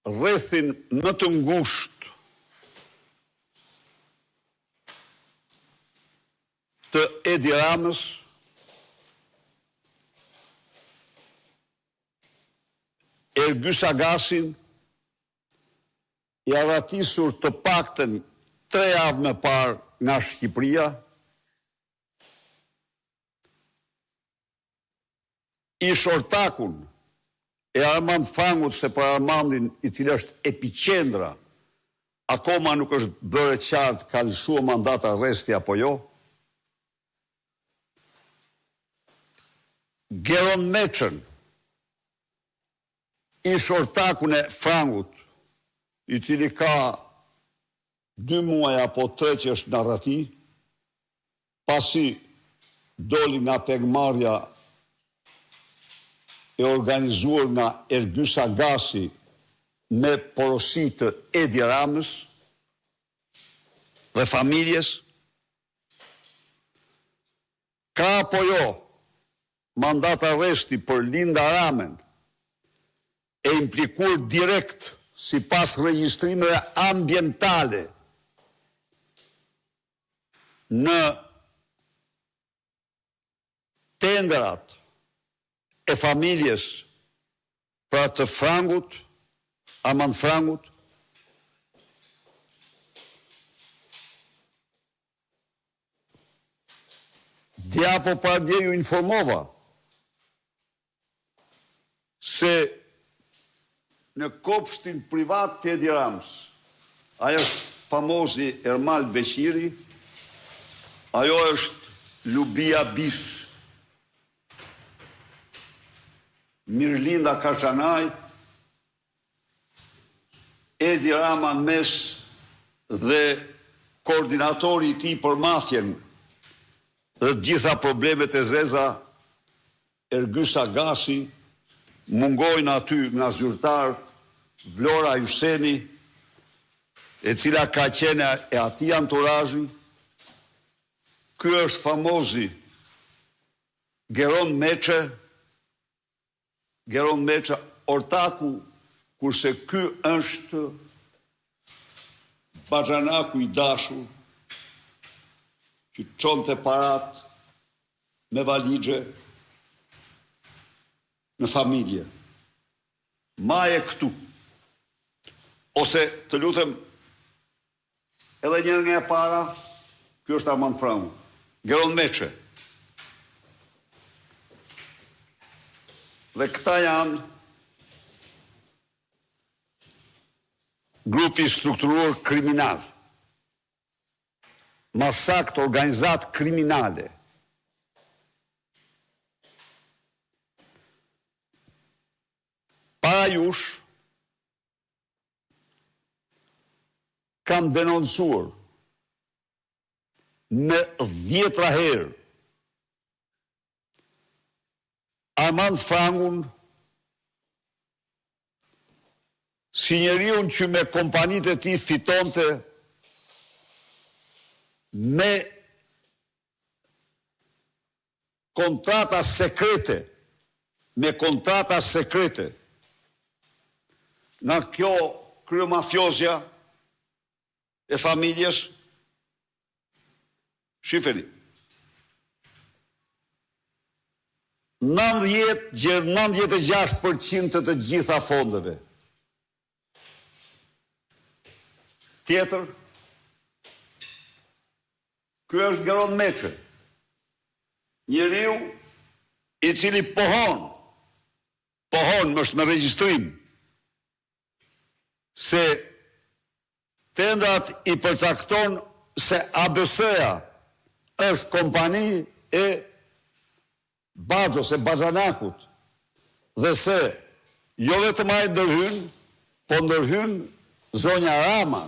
rrethin më të ngushtë të Edi Ramës Ergyll Sagasin i arratisur të paktën 3 javë më parë nga Shqipëria, ish ortakun e Armand Frangut, se për Armandin, i cili është epicendra, akoma nuk është bërë qartë ka lëshuar mandat arresti apo jo. Geron Meçën, ish ortakun e Frangut, i cili ka 2 muaj apo 3 që është në arreti, pasi doli nga pegmarrja e organizuar nga Ergyll Sagasi me porosi të Edi Ramës dhe familjes. Ka apo jo mandat arresti për Linda Ramen, e implikuar direkt sipas regjistrimeve ambientale në tendrat e familjes pra të Frangut, Armand Frangut. Dje apo pardje ju informova se në kopshtin privat të Edi Ramës, ajo është famozi Ermal Beqiri, ajo është Lubia Bis, Mirlinda Kaçanaj, Edi Rama mes dhe koordinatori i tij për mafjen dhe gjitha problemet e zeza, Ergyll Sagasi, mungojnë aty nga zyrtar Vlora Juseni, e cila ka qenë e atij anturazhi. Ky është famozi Geron Meçë, ortaku, kurse ky është baxhanaku i dashur që çonte parat me valixhe në familje. Maje këtu. Ose të lutem edhe njërë nga e para, ky është Armand Frangu. Geron Meçë. Dhe këta janë grupi strukturuar kriminal, masakt organizat kriminale. Para jush, kam denoncuar në 10 herë Armand Frangun si njeriu që me kompanitë e tij fitonte me kontrata sekrete, nga kjo kryemafjozja e familjes. Shifeni. 96% të gjitha fondeve. Tjetër, ky është Geron Meçë, njeriu i cili pohon më është me regjistrim, se tendrat i përcakton se ABC-ja është kompani e Baxhos, e Baxhanakut, dhe se jo vetëm ai ndërhyn, po ndërhyn zonja Rama.